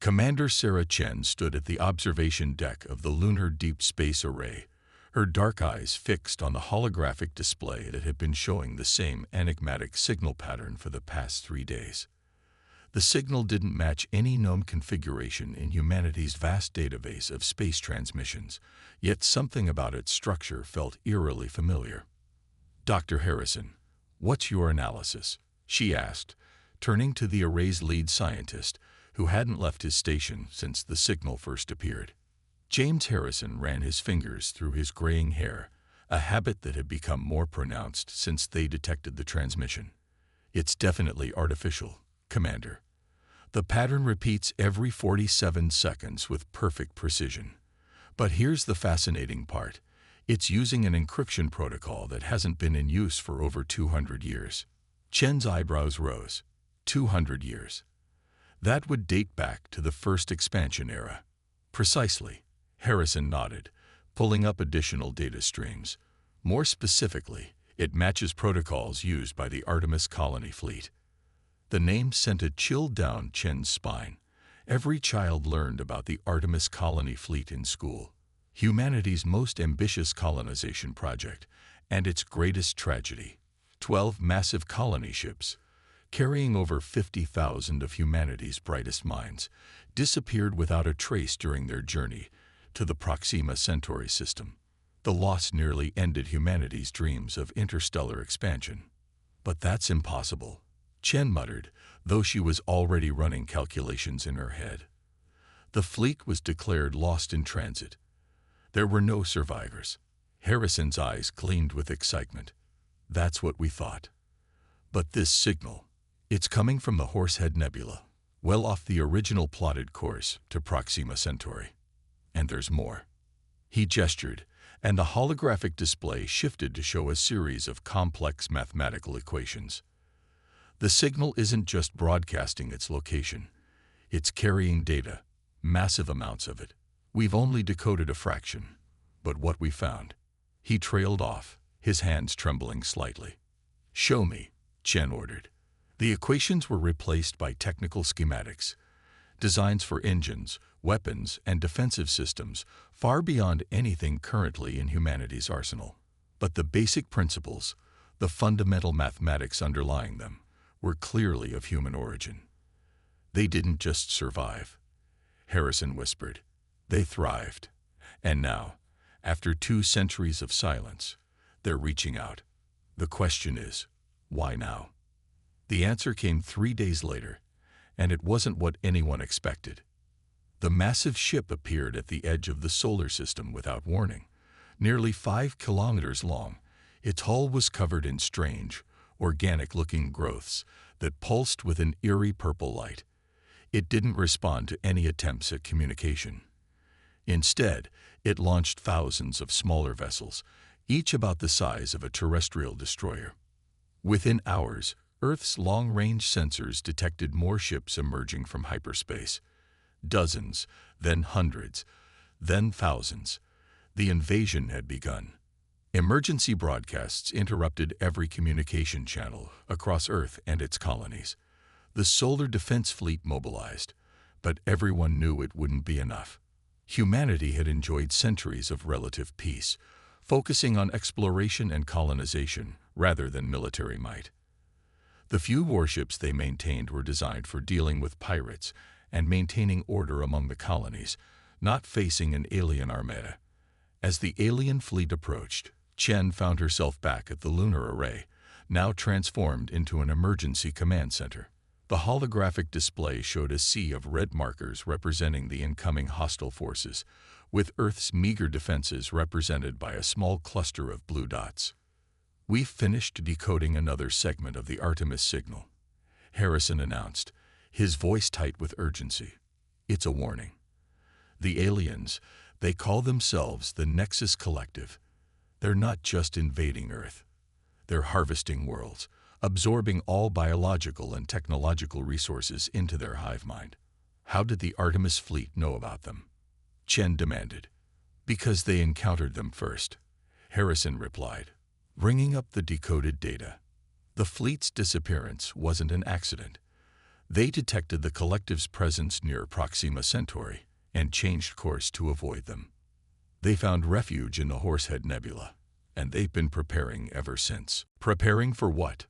Commander Sarah Chen stood at the observation deck of the Lunar Deep Space Array, her dark eyes fixed on the holographic display that had been showing the same enigmatic signal pattern for the past 3 days. The signal didn't match any known configuration in humanity's vast database of space transmissions, yet something about its structure felt eerily familiar. "Dr. Harrison, what's your analysis?" she asked, turning to the array's lead scientist, who hadn't left his station since the signal first appeared. James Harrison ran his fingers through his graying hair, a habit that had become more pronounced since they detected the transmission. "It's definitely artificial, Commander. The pattern repeats every 47 seconds with perfect precision. But here's the fascinating part. It's using an encryption protocol that hasn't been in use for over 200 years. Chen's eyebrows rose. 200 years. That would date back to the first expansion era. Precisely. Harrison nodded, pulling up additional data streams. More specifically, it matches protocols used by the Artemis colony fleet. The name sent a chill down Chen's spine. Every child learned about the Artemis colony fleet in school, humanity's most ambitious colonization project, and its greatest tragedy. 12 massive colony ships, carrying over 50,000 of humanity's brightest minds, disappeared without a trace during their journey to the Proxima Centauri system. The loss nearly ended humanity's dreams of interstellar expansion. "But that's impossible," Chen muttered, though she was already running calculations in her head. The fleet was declared lost in transit. There were no survivors. Harrison's eyes gleamed with excitement. "That's what we thought. But this signal, it's coming from the Horsehead Nebula, well off the original plotted course to Proxima Centauri. And there's more." He gestured, and the holographic display shifted to show a series of complex mathematical equations. The signal isn't just broadcasting its location. It's carrying data, massive amounts of it. We've only decoded a fraction. But what we found. He trailed off, his hands trembling slightly. "Show me," Chen ordered. The equations were replaced by technical schematics, designs for engines, weapons, and defensive systems far beyond anything currently in humanity's arsenal. But the basic principles, the fundamental mathematics underlying them, were clearly of human origin. "They didn't just survive," Harrison whispered. "They thrived. And now, after 2 centuries of silence, they're reaching out. The question is, why now?" The answer came 3 days later, and it wasn't what anyone expected. The massive ship appeared at the edge of the solar system without warning. Nearly 5 kilometers long, its hull was covered in strange, organic-looking growths that pulsed with an eerie purple light. It didn't respond to any attempts at communication. Instead, it launched thousands of smaller vessels, each about the size of a terrestrial destroyer. Within hours, Earth's long-range sensors detected more ships emerging from hyperspace. Dozens, then hundreds, then thousands. The invasion had begun. Emergency broadcasts interrupted every communication channel across Earth and its colonies. The Solar Defense Fleet mobilized, but everyone knew it wouldn't be enough. Humanity had enjoyed centuries of relative peace, focusing on exploration and colonization rather than military might. The few warships they maintained were designed for dealing with pirates and maintaining order among the colonies, not facing an alien armada. As the alien fleet approached, Chen found herself back at the lunar array, now transformed into an emergency command center. The holographic display showed a sea of red markers representing the incoming hostile forces, with Earth's meager defenses represented by a small cluster of blue dots. "We've finished decoding another segment of the Artemis signal," Harrison announced, his voice tight with urgency. "It's a warning. The aliens, they call themselves the Nexus Collective. They're not just invading Earth. They're harvesting worlds, absorbing all biological and technological resources into their hive mind." "How did the Artemis fleet know about them?" Chen demanded. "Because they encountered them first," Harrison replied, bringing up the decoded data. "The fleet's disappearance wasn't an accident. They detected the collective's presence near Proxima Centauri and changed course to avoid them. They found refuge in the Horsehead Nebula, and they've been preparing ever since. Preparing for what?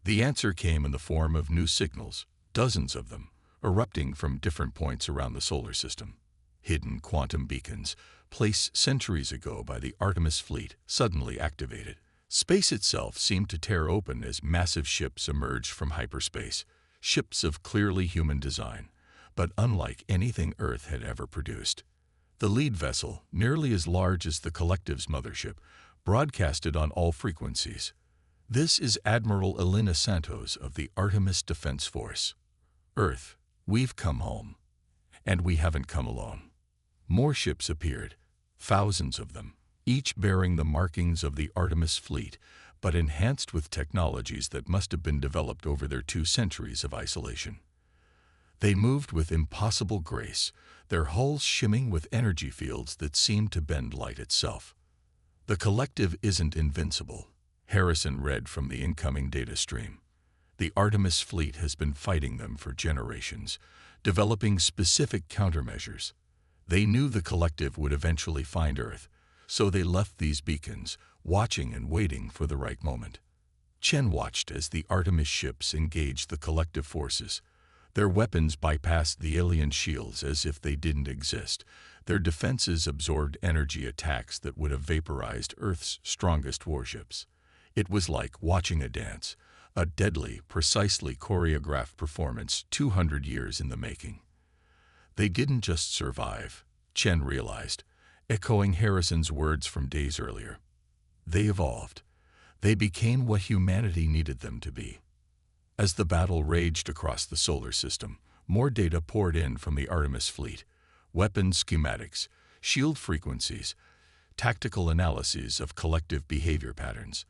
The answer came in the form of new signals, dozens of them, erupting from different points around the solar system. Hidden quantum beacons, placed centuries ago by the Artemis fleet, suddenly activated. Space itself seemed to tear open as massive ships emerged from hyperspace, ships of clearly human design, but unlike anything Earth had ever produced. The lead vessel, nearly as large as the collective's mothership, broadcasted on all frequencies. This is Admiral Elena Santos of the Artemis Defense Force. Earth, we've come home. And we haven't come alone. More ships appeared, thousands of them, each bearing the markings of the Artemis fleet, but enhanced with technologies that must have been developed over their 2 centuries of isolation. They moved with impossible grace, their hulls shimming with energy fields that seemed to bend light itself. The collective isn't invincible, Harrison read from the incoming data stream. The Artemis fleet has been fighting them for generations, developing specific countermeasures. They knew the collective would eventually find Earth, so they left these beacons, watching and waiting for the right moment. Chen watched as the Artemis ships engaged the collective forces. Their weapons bypassed the alien shields as if they didn't exist. Their defenses absorbed energy attacks that would have vaporized Earth's strongest warships. It was like watching a dance, a deadly, precisely choreographed performance 200 years in the making. They didn't just survive, Chen realized, echoing Harrison's words from days earlier. They evolved. They became what humanity needed them to be. As the battle raged across the solar system, more data poured in from the Artemis fleet. Weapons schematics, shield frequencies, tactical analyses of collective behavior patterns.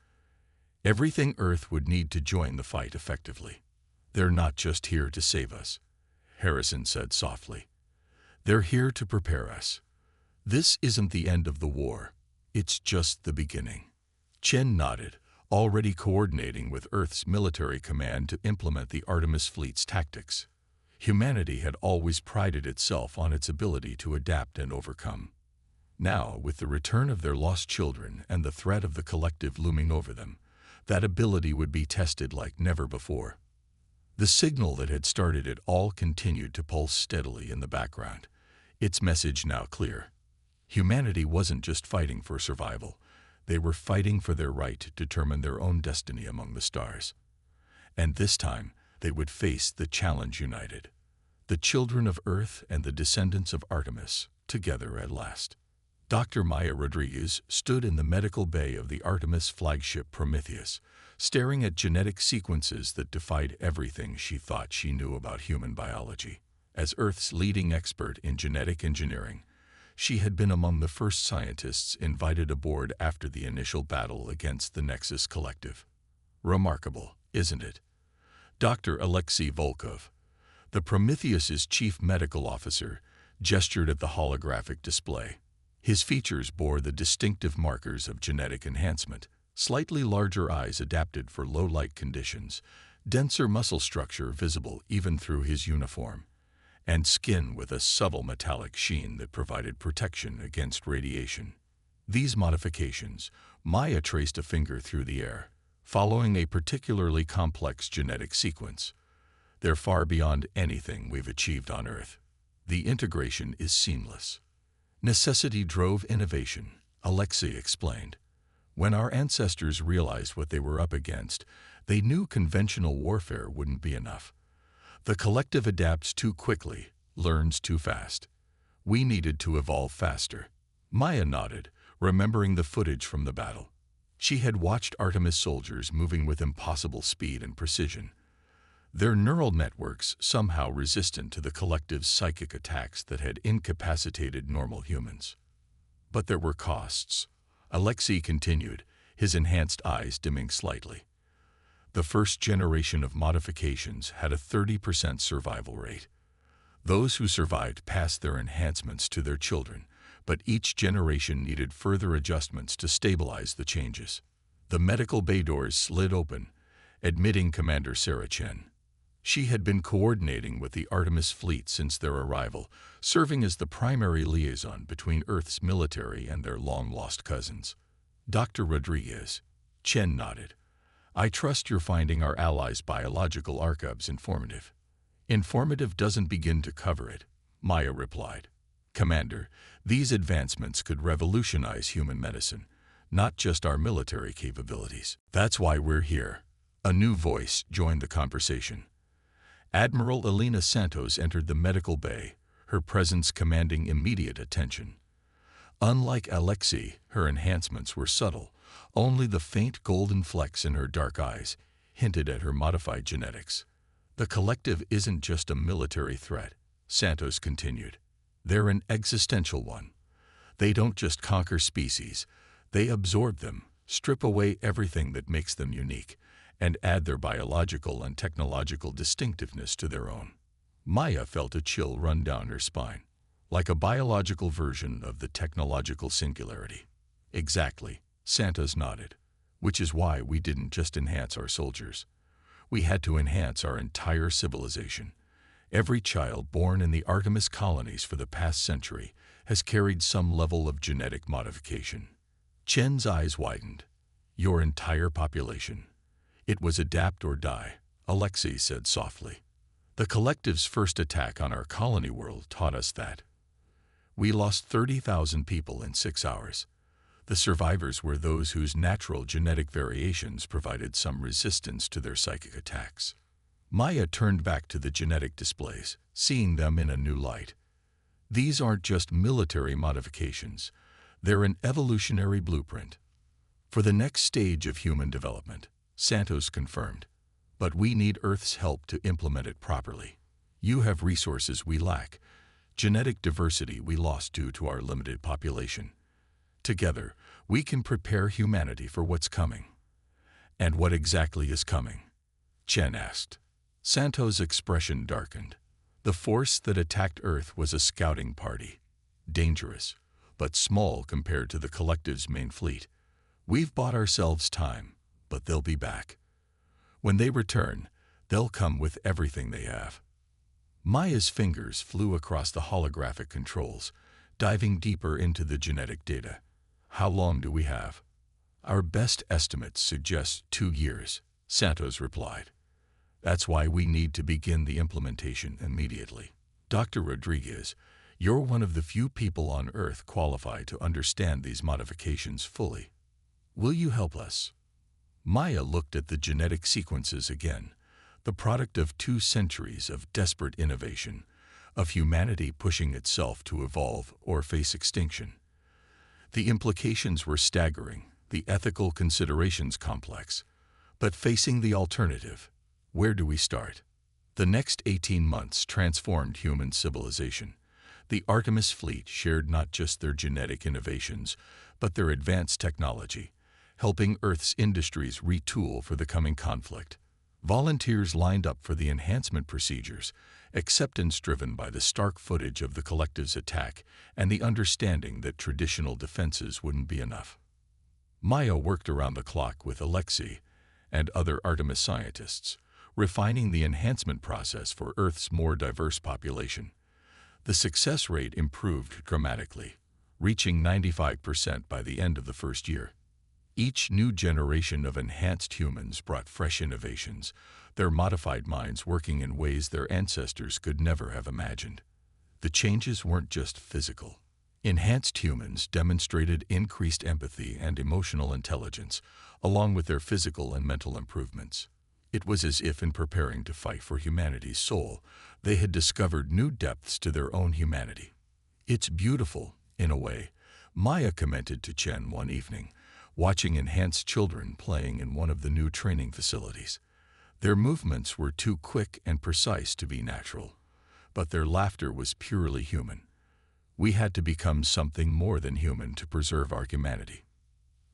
Everything Earth would need to join the fight effectively. They're not just here to save us, Harrison said softly. They're here to prepare us. This isn't the end of the war. It's just the beginning. Chen nodded, already coordinating with Earth's military command to implement the Artemis fleet's tactics. Humanity had always prided itself on its ability to adapt and overcome. Now, with the return of their lost children and the threat of the collective looming over them, that ability would be tested like never before. The signal that had started it all continued to pulse steadily in the background, its message now clear. Humanity wasn't just fighting for survival. They were fighting for their right to determine their own destiny among the stars. And this time, they would face the challenge united. The children of Earth and the descendants of Artemis, together at last. Dr. Maya Rodriguez stood in the medical bay of the Artemis flagship Prometheus, staring at genetic sequences that defied everything she thought she knew about human biology. As Earth's leading expert in genetic engineering, she had been among the first scientists invited aboard after the initial battle against the Nexus Collective. Remarkable, isn't it? Dr. Alexei Volkov, the Prometheus's chief medical officer, gestured at the holographic display. His features bore the distinctive markers of genetic enhancement, slightly larger eyes adapted for low-light conditions, denser muscle structure visible even through his uniform, and skin with a subtle metallic sheen that provided protection against radiation. These modifications, Maya traced a finger through the air, following a particularly complex genetic sequence. They're far beyond anything we've achieved on Earth. The integration is seamless. Necessity drove innovation, Alexei explained. When our ancestors realized what they were up against, they knew conventional warfare wouldn't be enough. The collective adapts too quickly, learns too fast. We needed to evolve faster. Maya nodded, remembering the footage from the battle. She had watched Artemis soldiers moving with impossible speed and precision, their neural networks somehow resistant to the collective's psychic attacks that had incapacitated normal humans. But there were costs. Alexei continued, his enhanced eyes dimming slightly. The first generation of modifications had a 30% survival rate. Those who survived passed their enhancements to their children, but each generation needed further adjustments to stabilize the changes. The medical bay doors slid open, admitting Commander Sarah Chen. She had been coordinating with the Artemis fleet since their arrival, serving as the primary liaison between Earth's military and their long-lost cousins. Dr. Rodriguez. Chen nodded. I trust you're finding our allies' biological archives informative. Informative doesn't begin to cover it, Maya replied. Commander, these advancements could revolutionize human medicine, not just our military capabilities. That's why we're here. A new voice joined the conversation. Admiral Elena Santos entered the medical bay, her presence commanding immediate attention. Unlike Alexei, her enhancements were subtle. Only the faint golden flecks in her dark eyes hinted at her modified genetics. The collective isn't just a military threat, Santos continued. They're an existential one. They don't just conquer species, they absorb them, strip away everything that makes them unique, and add their biological and technological distinctiveness to their own. Maya felt a chill run down her spine, like a biological version of the technological singularity. Exactly, Santos nodded, which is why we didn't just enhance our soldiers. We had to enhance our entire civilization. Every child born in the Artemis colonies for the past century has carried some level of genetic modification. Chen's eyes widened. Your entire population. It was adapt or die, Alexei said softly. The collective's first attack on our colony world taught us that. We lost 30,000 people in 6 hours. The survivors were those whose natural genetic variations provided some resistance to their psychic attacks. Maya turned back to the genetic displays, seeing them in a new light. These aren't just military modifications. They're an evolutionary blueprint. For the next stage of human development, Santos confirmed. But we need Earth's help to implement it properly. You have resources we lack, genetic diversity we lost due to our limited population. Together, we can prepare humanity for what's coming. And what exactly is coming? Chen asked. Santos' expression darkened. The force that attacked Earth was a scouting party. Dangerous, but small compared to the collective's main fleet. We've bought ourselves time, but they'll be back. When they return, they'll come with everything they have. Maya's fingers flew across the holographic controls, diving deeper into the genetic data. How long do we have? Our best estimates suggest 2 years, Santos replied. That's why we need to begin the implementation immediately. Dr. Rodriguez, you're one of the few people on Earth qualified to understand these modifications fully. Will you help us? Maya looked at the genetic sequences again, the product of 2 centuries of desperate innovation, of humanity pushing itself to evolve or face extinction. The implications were staggering, the ethical considerations complex. But facing the alternative, where do we start? The next 18 months transformed human civilization. The Artemis fleet shared not just their genetic innovations, but their advanced technology, helping Earth's industries retool for the coming conflict. Volunteers lined up for the enhancement procedures, acceptance driven by the stark footage of the collective's attack and the understanding that traditional defenses wouldn't be enough. Maya worked around the clock with Alexei and other Artemis scientists, refining the enhancement process for Earth's more diverse population. The success rate improved dramatically, reaching 95% by the end of the first year. Each new generation of enhanced humans brought fresh innovations, their modified minds working in ways their ancestors could never have imagined. The changes weren't just physical. Enhanced humans demonstrated increased empathy and emotional intelligence, along with their physical and mental improvements. It was as if in preparing to fight for humanity's soul, they had discovered new depths to their own humanity. It's beautiful, in a way, Maya commented to Chen one evening, watching enhanced children playing in one of the new training facilities. Their movements were too quick and precise to be natural, but their laughter was purely human. We had to become something more than human to preserve our humanity.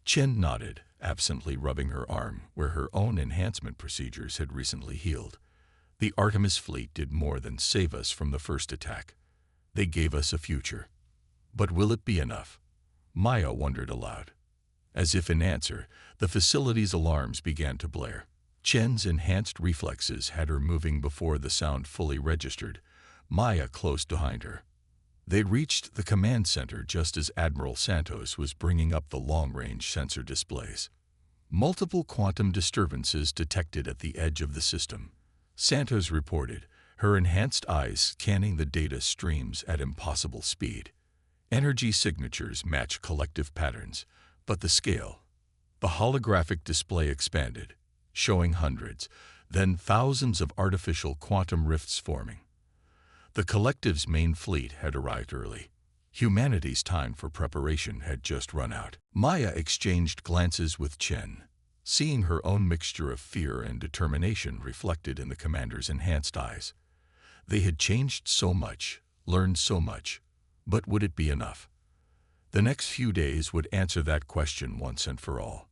Chen nodded, absently rubbing her arm where her own enhancement procedures had recently healed. The Artemis fleet did more than save us from the first attack. They gave us a future. But will it be enough? Maya wondered aloud. As if in answer, the facility's alarms began to blare. Chen's enhanced reflexes had her moving before the sound fully registered, Maya close behind her. They reached the command center just as Admiral Santos was bringing up the long-range sensor displays. Multiple quantum disturbances detected at the edge of the system, Santos reported, her enhanced eyes scanning the data streams at impossible speed. Energy signatures match collective patterns, but the scale. The holographic display expanded, showing hundreds, then thousands of artificial quantum rifts forming. The collective's main fleet had arrived early. Humanity's time for preparation had just run out. Maya exchanged glances with Chen, seeing her own mixture of fear and determination reflected in the commander's enhanced eyes. They had changed so much, learned so much, but would it be enough? The next few days would answer that question once and for all.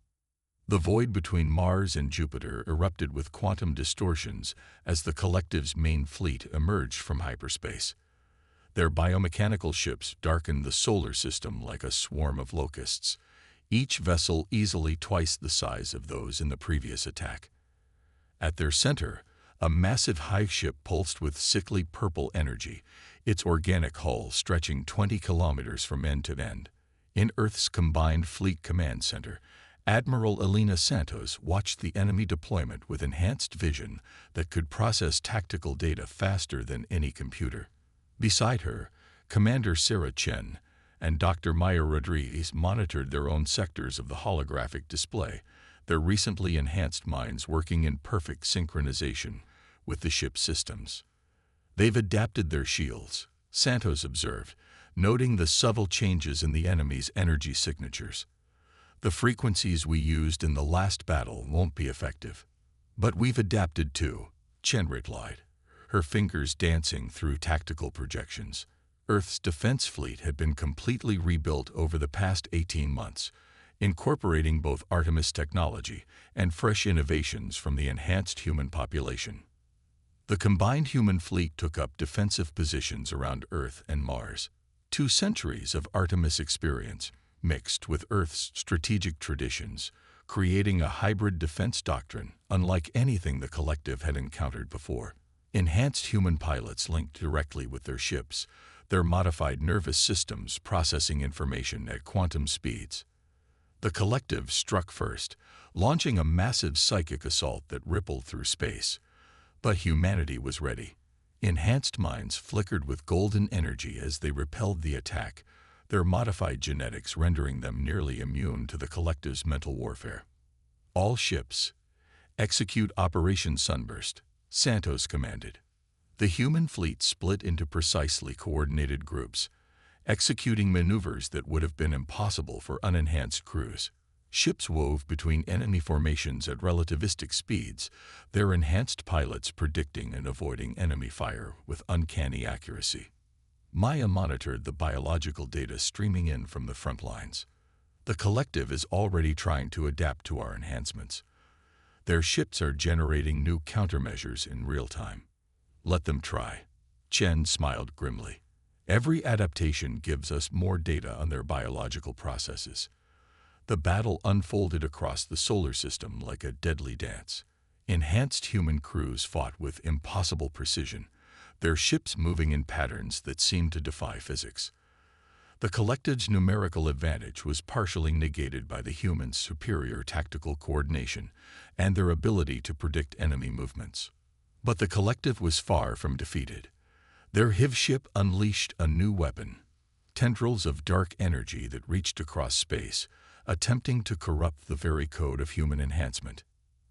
The void between Mars and Jupiter erupted with quantum distortions as the collective's main fleet emerged from hyperspace. Their biomechanical ships darkened the solar system like a swarm of locusts, each vessel easily twice the size of those in the previous attack. At their center, a massive hive ship pulsed with sickly purple energy, its organic hull stretching 20 kilometers from end to end. In Earth's combined fleet command center, Admiral Elena Santos watched the enemy deployment with enhanced vision that could process tactical data faster than any computer. Beside her, Commander Sarah Chen and Dr. Maya Rodriguez monitored their own sectors of the holographic display, their recently enhanced minds working in perfect synchronization with the ship's systems. They've adapted their shields, Santos observed, noting the subtle changes in the enemy's energy signatures. The frequencies we used in the last battle won't be effective. But we've adapted too, Chen replied, her fingers dancing through tactical projections. Earth's defense fleet had been completely rebuilt over the past 18 months, incorporating both Artemis technology and fresh innovations from the enhanced human population. The combined human fleet took up defensive positions around Earth and Mars. 2 centuries of Artemis experience, mixed with Earth's strategic traditions, creating a hybrid defense doctrine unlike anything the collective had encountered before. Enhanced human pilots linked directly with their ships, their modified nervous systems processing information at quantum speeds. The collective struck first, launching a massive psychic assault that rippled through space. But humanity was ready. Enhanced minds flickered with golden energy as they repelled the attack, their modified genetics rendering them nearly immune to the collective's mental warfare. All ships, execute Operation Sunburst, Santos commanded. The human fleet split into precisely coordinated groups, executing maneuvers that would have been impossible for unenhanced crews. Ships wove between enemy formations at relativistic speeds, their enhanced pilots predicting and avoiding enemy fire with uncanny accuracy. Maya monitored the biological data streaming in from the front lines. The collective is already trying to adapt to our enhancements. Their ships are generating new countermeasures in real time. Let them try. Chen smiled grimly. Every adaptation gives us more data on their biological processes. The battle unfolded across the solar system like a deadly dance. Enhanced human crews fought with impossible precision, their ships moving in patterns that seemed to defy physics. The collective's numerical advantage was partially negated by the humans' superior tactical coordination and their ability to predict enemy movements. But the collective was far from defeated. Their HFY ship unleashed a new weapon, tendrils of dark energy that reached across space, attempting to corrupt the very code of human enhancement.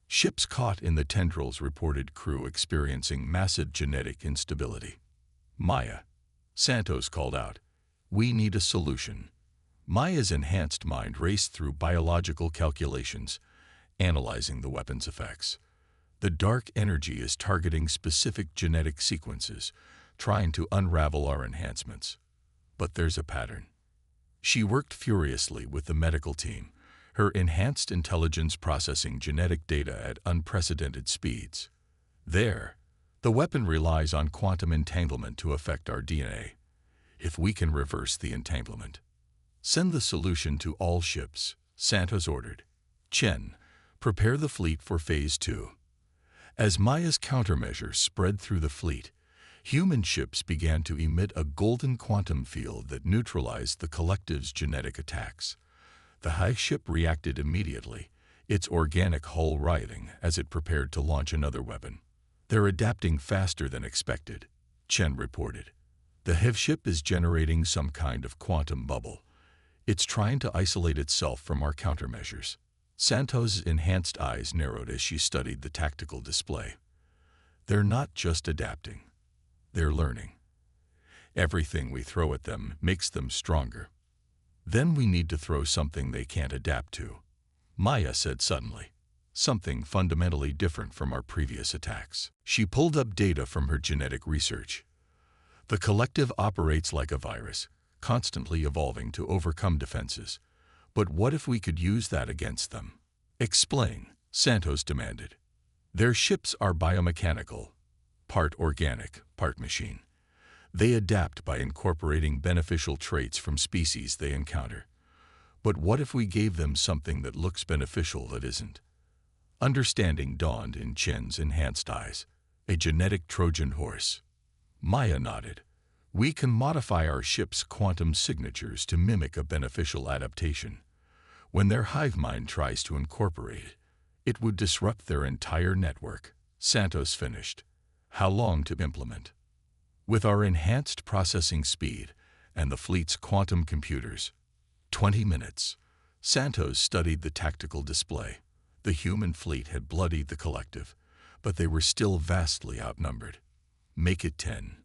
Ships caught in the tendrils reported crew experiencing massive genetic instability. Maya, Santos called out, "We need a solution." Maya's enhanced mind raced through biological calculations, analyzing the weapon's effects. The dark energy is targeting specific genetic sequences, trying to unravel our enhancements. But there's a pattern. She worked furiously with the medical team, her enhanced intelligence processing genetic data at unprecedented speeds. The weapon relies on quantum entanglement to affect our DNA. If we can reverse the entanglement, send the solution to all ships, Santos ordered. Chen, prepare the fleet for Phase 2. As Maya's countermeasure spread through the fleet, human ships began to emit a golden quantum field that neutralized the collective's genetic attacks. The high ship reacted immediately, its organic hull writhing as it prepared to launch another weapon. "They're adapting faster than expected," Chen reported. "The HFY ship is generating some kind of quantum bubble. It's trying to isolate itself from our countermeasures." Santos' enhanced eyes narrowed as she studied the tactical display. "They're not just adapting. They're learning. Everything we throw at them makes them stronger. Then we need to throw something they can't adapt to," Maya said suddenly. "Something fundamentally different from our previous attacks." She pulled up data from her genetic research. "The collective operates like a virus, constantly evolving to overcome defenses. But what if we could use that against them?" "Explain," Santos demanded. "Their ships are biomechanical, part organic, part machine. They adapt by incorporating beneficial traits from species they encounter. But what if we gave them something that looks beneficial that isn't?" Understanding dawned in Chen's enhanced eyes. "A genetic Trojan horse." Maya nodded. "We can modify our ship's quantum signatures to mimic a beneficial adaptation. When their hive mind tries to incorporate it, it would disrupt their entire network," Santos finished. "How long to implement?" "With our enhanced processing speed and the fleet's quantum computers, 20 minutes." Santos studied the tactical display. The human fleet had bloodied the collective, but they were still vastly outnumbered. "Make it 10.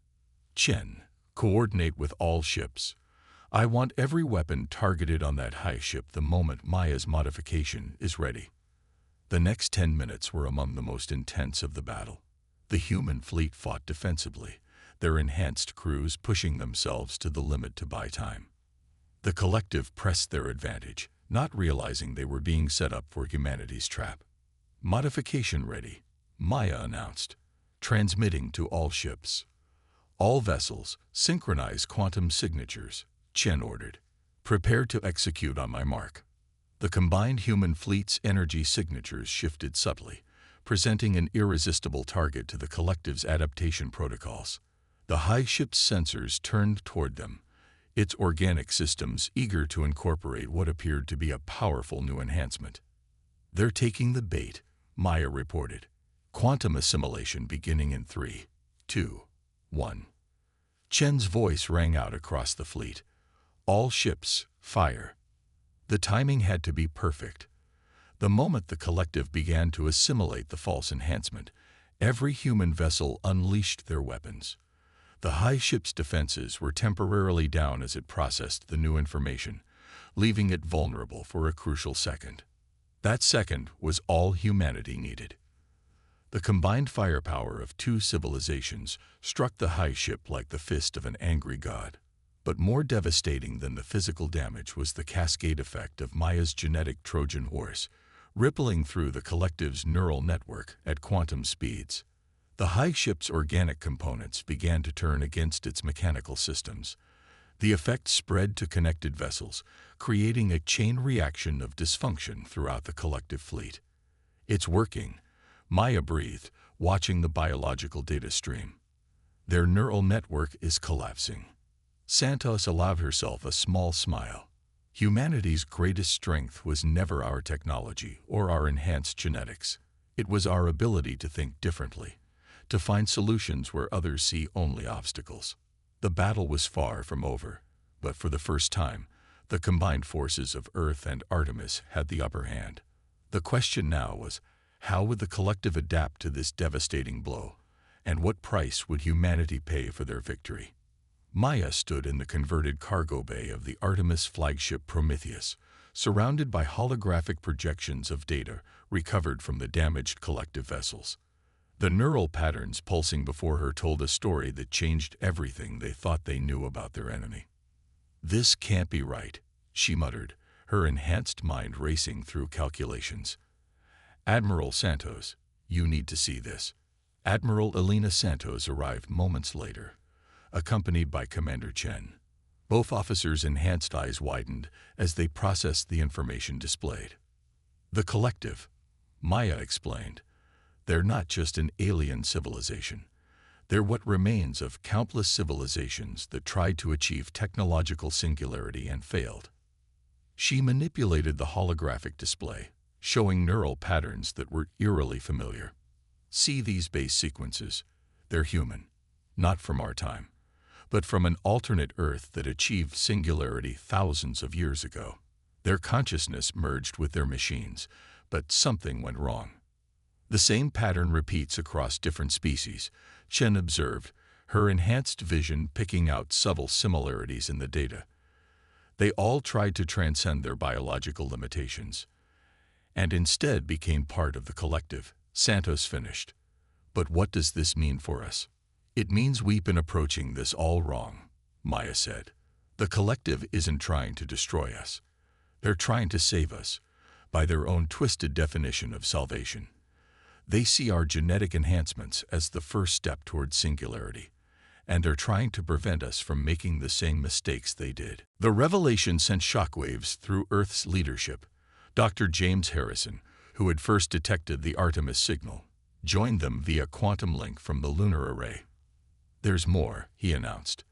Chen, coordinate with all ships. I want every weapon targeted on that high ship the moment Maya's modification is ready." The next 10 minutes were among the most intense of the battle. The human fleet fought defensively, their enhanced crews pushing themselves to the limit to buy time. The collective pressed their advantage, not realizing they were being set up for humanity's trap. "Modification ready," Maya announced, transmitting to all ships. "All vessels, synchronize quantum signatures," Chen ordered. "Prepare to execute on my mark." The combined human fleet's energy signatures shifted subtly, presenting an irresistible target to the collective's adaptation protocols. The high ship's sensors turned toward them, its organic systems eager to incorporate what appeared to be a powerful new enhancement. "They're taking the bait," Maya reported. "Quantum assimilation beginning in 3, 2, 1. Chen's voice rang out across the fleet. "All ships, fire." The timing had to be perfect. The moment the collective began to assimilate the false enhancement, every human vessel unleashed their weapons. The high ship's defenses were temporarily down as it processed the new information, leaving it vulnerable for a crucial second. That second was all humanity needed. The combined firepower of two civilizations struck the high ship like the fist of an angry god. But more devastating than the physical damage was the cascade effect of Maya's genetic Trojan horse, rippling through the collective's neural network at quantum speeds. The high ship's organic components began to turn against its mechanical systems. The effect spread to connected vessels, creating a chain reaction of dysfunction throughout the collective fleet. "It's working," Maya breathed, watching the biological data stream. "Their neural network is collapsing." Santos allowed herself a small smile. Humanity's greatest strength was never our technology or our enhanced genetics. It was our ability to think differently, to find solutions where others see only obstacles. The battle was far from over, but for the first time, the combined forces of Earth and Artemis had the upper hand. The question now was, how would the collective adapt to this devastating blow, and what price would humanity pay for their victory? Maya stood in the converted cargo bay of the Artemis flagship Prometheus, surrounded by holographic projections of data recovered from the damaged collective vessels. The neural patterns pulsing before her told a story that changed everything they thought they knew about their enemy. "This can't be right," she muttered, her enhanced mind racing through calculations. "Admiral Santos, you need to see this." Admiral Elena Santos arrived moments later, accompanied by Commander Chen. Both officers' enhanced eyes widened as they processed the information displayed. "The collective," Maya explained. They're not just an alien civilization. They're what remains of countless civilizations that tried to achieve technological singularity and failed. She manipulated the holographic display, showing neural patterns that were eerily familiar. See these base sequences. They're human, not from our time, but from an alternate Earth that achieved singularity thousands of years ago. Their consciousness merged with their machines, but something went wrong. The same pattern repeats across different species, Chen observed, her enhanced vision picking out subtle similarities in the data. They all tried to transcend their biological limitations, and instead became part of the collective. Santos finished. But what does this mean for us? It means we've been approaching this all wrong, Maya said. The collective isn't trying to destroy us. They're trying to save us, by their own twisted definition of salvation. They see our genetic enhancements as the first step toward singularity, and they're trying to prevent us from making the same mistakes they did. The revelation sent shockwaves through Earth's leadership. Dr. James Harrison, who had first detected the Artemis signal, joined them via quantum link from the lunar array. "There's more," he announced.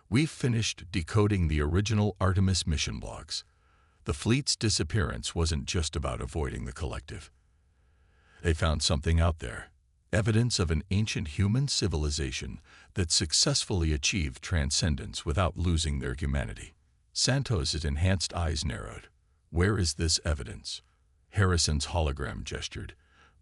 "We've finished decoding the original Artemis mission logs. The fleet's disappearance wasn't just about avoiding the collective. They found something out there, evidence of an ancient human civilization that successfully achieved transcendence without losing their humanity." Santos's enhanced eyes narrowed. "Where is this evidence?" Harrison's hologram gestured,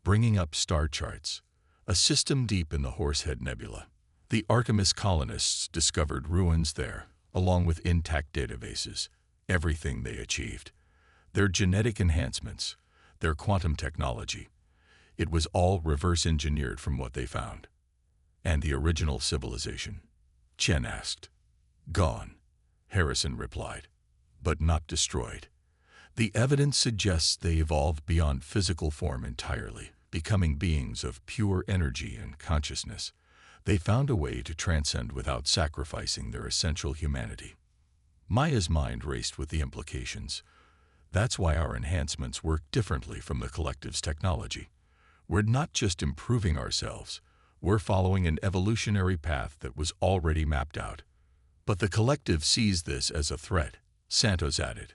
bringing up star charts, a system deep in the Horsehead Nebula. The Artemis colonists discovered ruins there, along with intact databases, everything they achieved. Their genetic enhancements, their quantum technology. It was all reverse engineered from what they found. "And the original civilization?" Chen asked. "Gone," Harrison replied, "but not destroyed. The evidence suggests they evolved beyond physical form entirely, becoming beings of pure energy and consciousness. They found a way to transcend without sacrificing their essential humanity." Maya's mind raced with the implications. That's why our enhancements work differently from the collective's technology. We're not just improving ourselves, we're following an evolutionary path that was already mapped out. "But the collective sees this as a threat," Santos added.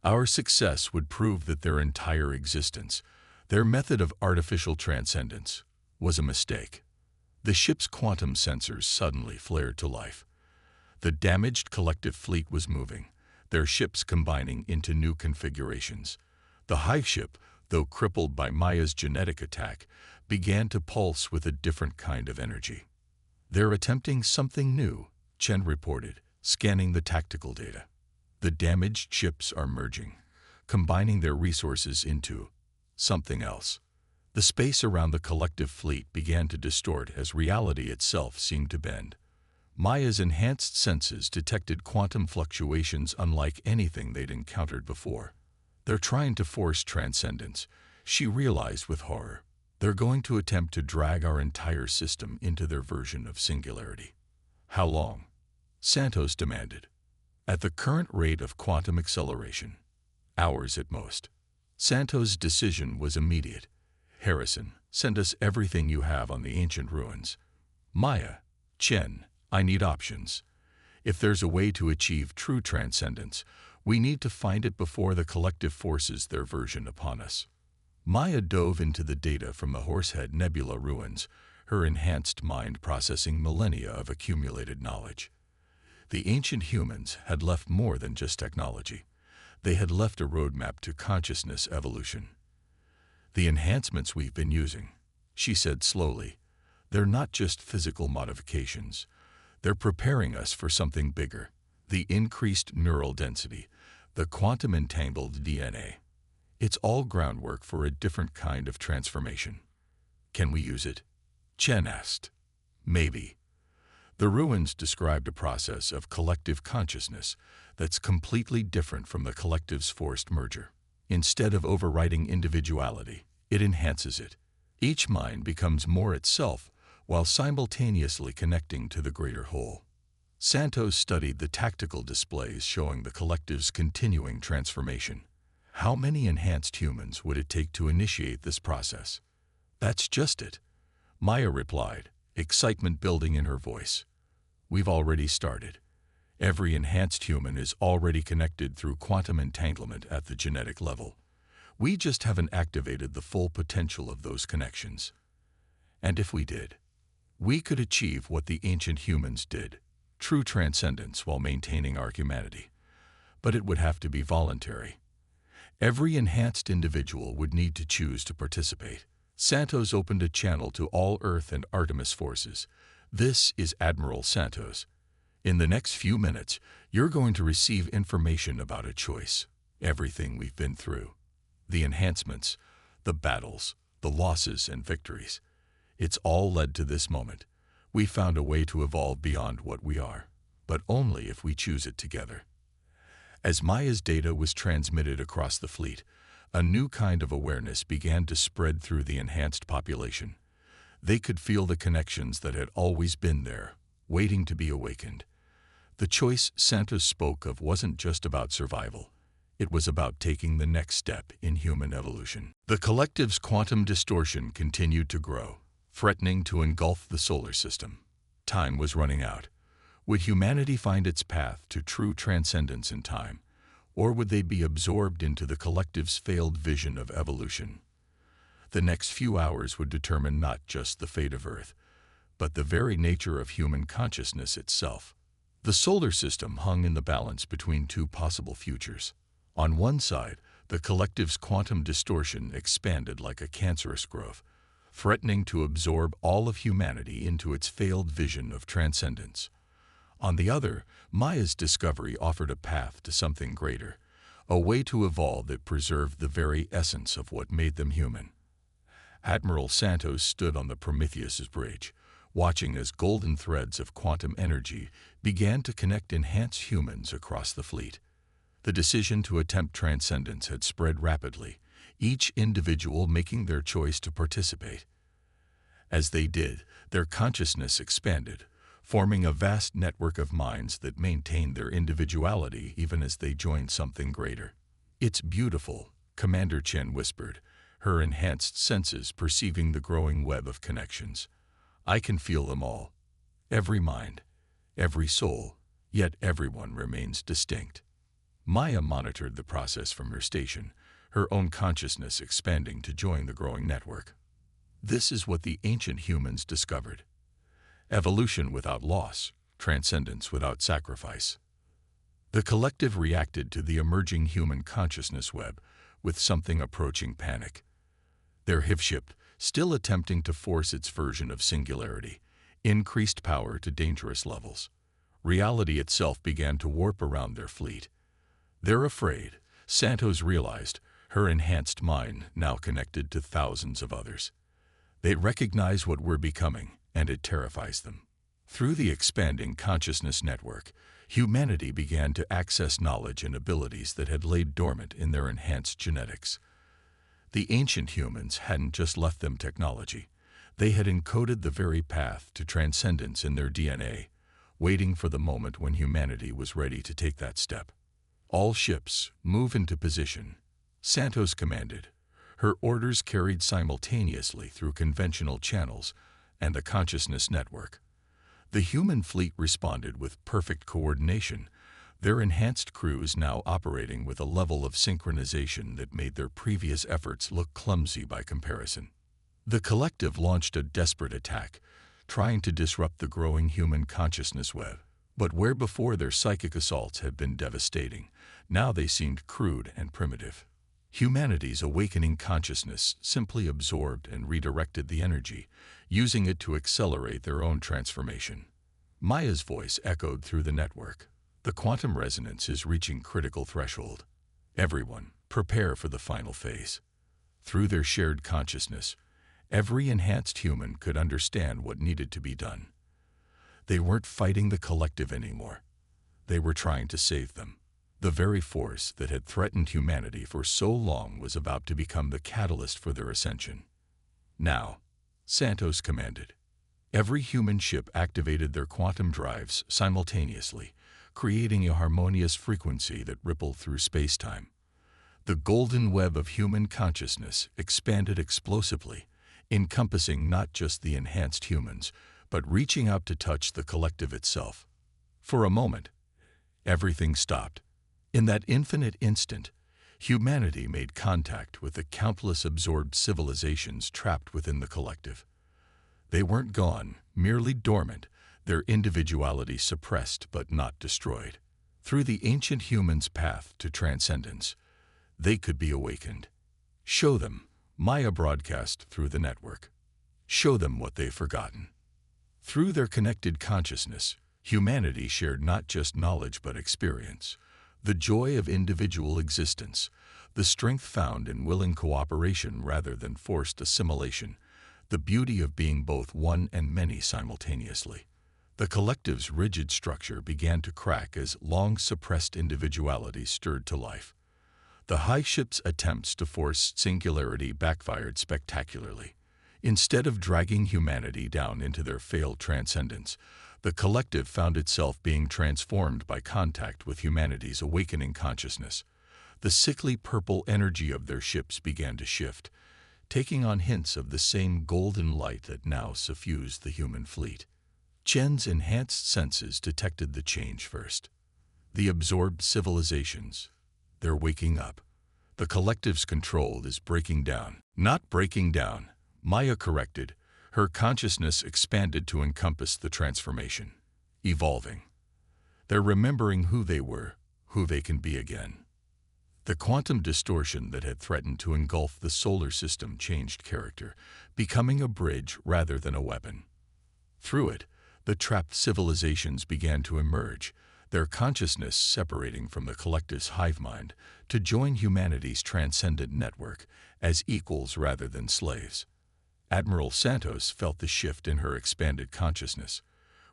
"Our success would prove that their entire existence, their method of artificial transcendence, was a mistake." The ship's quantum sensors suddenly flared to life. The damaged collective fleet was moving, their ships combining into new configurations. The hive ship, though crippled by Maya's genetic attack, began to pulse with a different kind of energy. "They're attempting something new," Chen reported, scanning the tactical data. "The damaged ships are merging, combining their resources into something else." The space around the collective fleet began to distort as reality itself seemed to bend. Maya's enhanced senses detected quantum fluctuations unlike anything they'd encountered before. "They're trying to force transcendence," she realized with horror. "They're going to attempt to drag our entire system into their version of singularity." "How long?" Santos demanded. "At the current rate of quantum acceleration, hours at most." Santos' decision was immediate. "Harrison, send us everything you have on the ancient ruins." "Maya, Chen, I need options. If there's a way to achieve true transcendence, we need to find it before the collective forces their version upon us." Maya dove into the data from the Horsehead Nebula ruins, her enhanced mind processing millennia of accumulated knowledge. The ancient humans had left more than just technology. They had left a roadmap to consciousness evolution. "The enhancements we've been using," she said slowly, "they're not just physical modifications. They're preparing us for something bigger. The increased neural density, the quantum-entangled DNA. It's all groundwork for a different kind of transformation." "Can we use it?" Chen asked. "Maybe." The ruins described a process of collective consciousness that's completely different from the collective's forced merger. Instead of overriding individuality, it enhances it. Each mind becomes more itself while simultaneously connecting to the greater whole. Santos studied the tactical displays showing the collective's continuing transformation. How many enhanced humans would it take to initiate this process? "That's just it," Maya replied, excitement building in her voice. "We've already started. Every enhanced human is already connected through quantum entanglement at the genetic level. We just haven't activated the full potential of those connections. And if we did, we could achieve what the ancient humans did, true transcendence while maintaining our humanity. But it would have to be voluntary. Every enhanced individual would need to choose to participate." Santos opened a channel to all Earth and Artemis forces. "This is Admiral Santos. In the next few minutes, you're going to receive information about a choice. Everything we've been through. The enhancements, the battles, the losses and victories. It's all led to this moment. We found a way to evolve beyond what we are, but only if we choose it together." As Maya's data was transmitted across the fleet, a new kind of awareness began to spread through the enhanced population. They could feel the connections that had always been there, waiting to be awakened. The choice Santos spoke of wasn't just about survival. It was about taking the next step in human evolution. The collective's quantum distortion continued to grow, threatening to engulf the solar system. Time was running out. Would humanity find its path to true transcendence in time, or would they be absorbed into the collective's failed vision of evolution? The next few hours would determine not just the fate of Earth, but the very nature of human consciousness itself. The solar system hung in the balance between two possible futures. On one side, the collective's quantum distortion expanded like a cancerous growth, threatening to absorb all of humanity into its failed vision of transcendence. On the other, Maya's discovery offered a path to something greater, a way to evolve that preserved the very essence of what made them human. Admiral Santos stood on the Prometheus's bridge, watching as golden threads of quantum energy began to connect enhanced humans across the fleet. The decision to attempt transcendence had spread rapidly, each individual making their choice to participate. As they did, their consciousness expanded, forming a vast network of minds that maintained their individuality even as they joined something greater. "It's beautiful," Commander Chen whispered, her enhanced senses perceiving the growing web of connections. "I can feel them all. Every mind, every soul, yet everyone remains distinct." Maya monitored the process from her station, her own consciousness expanding to join the growing network. This is what the ancient humans discovered. Evolution without loss, transcendence without sacrifice. The collective reacted to the emerging human consciousness web with something approaching panic. Their HFY, still attempting to force its version of singularity, increased power to dangerous levels. Reality itself began to warp around their fleet. "They're afraid," Santos realized, her enhanced mind now connected to thousands of others. "They recognize what we're becoming, and it terrifies them." Through the expanding consciousness network, humanity began to access knowledge and abilities that had laid dormant in their enhanced genetics. The ancient humans hadn't just left them technology. They had encoded the very path to transcendence in their DNA, waiting for the moment when humanity was ready to take that step. "All ships, move into position," Santos commanded. Her orders carried simultaneously through conventional channels and the consciousness network. The human fleet responded with perfect coordination, their enhanced crews now operating with a level of synchronization that made their previous efforts look clumsy by comparison. The collective launched a desperate attack, trying to disrupt the growing human consciousness web. But where before their psychic assaults had been devastating, now they seemed crude and primitive. Humanity's awakening consciousness simply absorbed and redirected the energy, using it to accelerate their own transformation. Maya's voice echoed through the network. "The quantum resonance is reaching critical threshold. Everyone, prepare for the final phase." Through their shared consciousness, every enhanced human could understand what needed to be done. They weren't fighting the collective anymore. They were trying to save them. The very force that had threatened humanity for so long was about to become the catalyst for their ascension. "Now," Santos commanded. Every human ship activated their quantum drives simultaneously, creating a harmonious frequency that rippled through space-time. The golden web of human consciousness expanded explosively, encompassing not just the enhanced humans, but reaching out to touch the collective itself. For a moment, everything stopped. In that infinite instant, humanity made contact with the countless absorbed civilizations trapped within the collective. They weren't gone, merely dormant, their individuality suppressed but not destroyed. Through the ancient humans' path to transcendence, they could be awakened. Show them, Maya broadcast through the network. Show them what they've forgotten. Through their connected consciousness, humanity shared not just knowledge but experience, the joy of individual existence, the strength found in willing cooperation rather than forced assimilation, the beauty of being both one and many simultaneously. The collective's rigid structure began to crack as long-suppressed individualities stirred to life. The high ship's attempts to force singularity backfired spectacularly. Instead of dragging humanity down into their failed transcendence, the collective found itself being transformed by contact with humanity's awakening consciousness. The sickly purple energy of their ships began to shift, taking on hints of the same golden light that now suffused the human fleet. Chen's enhanced senses detected the change first. The absorbed civilizations, they're waking up. The collective's control is breaking down. Not breaking down, Maya corrected. Her consciousness expanded to encompass the transformation. Evolving. They're remembering who they were, who they can be again. The quantum distortion that had threatened to engulf the solar system changed character, becoming a bridge rather than a weapon. Through it, the trapped civilizations began to emerge, their consciousness separating from the collective's hive mind to join humanity's transcendent network as equals rather than slaves. Admiral Santos felt the shift in her expanded consciousness.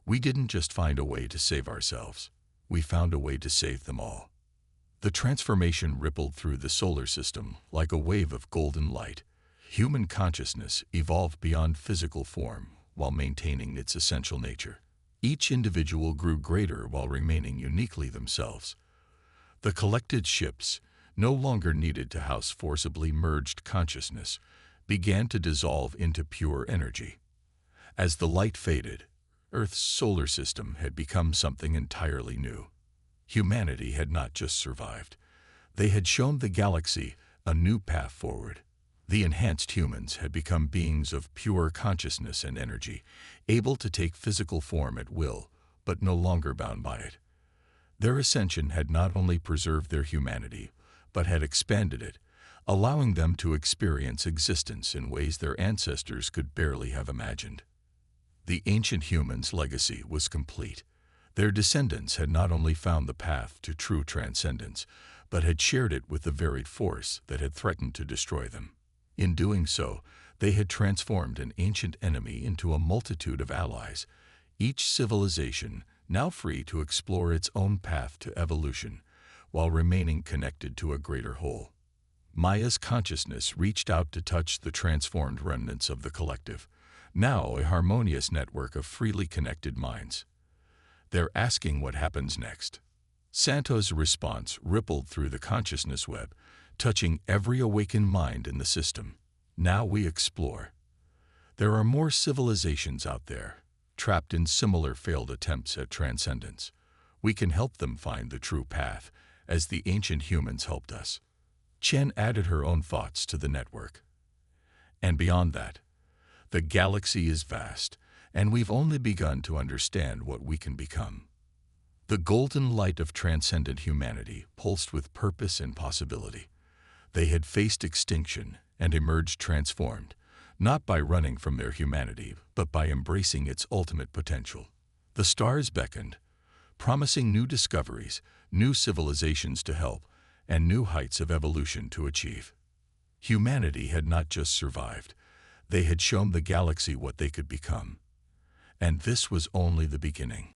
We didn't just find a way to save ourselves. We found a way to save them all. The transformation rippled through the solar system like a wave of golden light. Human consciousness evolved beyond physical form while maintaining its essential nature. Each individual grew greater while remaining uniquely themselves. The collected ships, no longer needed to house forcibly merged consciousness, began to dissolve into pure energy. As the light faded, Earth's solar system had become something entirely new. Humanity had not just survived. They had shown the galaxy a new path forward. The enhanced humans had become beings of pure consciousness and energy, able to take physical form at will, but no longer bound by it. Their ascension had not only preserved their humanity, but had expanded it, allowing them to experience existence in ways their ancestors could barely have imagined. The ancient humans' legacy was complete. Their descendants had not only found the path to true transcendence, but had shared it with the varied force that had threatened to destroy them. In doing so, they had transformed an ancient enemy into a multitude of allies, each civilization now free to explore its own path to evolution, while remaining connected to a greater whole. Maya's consciousness reached out to touch the transformed remnants of the collective, now a harmonious network of freely connected minds. They're asking what happens next. Santos' response rippled through the consciousness web, touching every awakened mind in the system. Now we explore. There are more civilizations out there, trapped in similar failed attempts at transcendence. We can help them find the true path, as the ancient humans helped us. Chen added her own thoughts to the network. And beyond that, the galaxy is vast, and we've only begun to understand what we can become. The golden light of transcendent humanity pulsed with purpose and possibility. They had faced extinction and emerged transformed, not by running from their humanity, but by embracing its ultimate potential. The stars beckoned, promising new discoveries, new civilizations to help, and new heights of evolution to achieve. Humanity had not just survived, they had shown the galaxy what they could become. And this was only the beginning.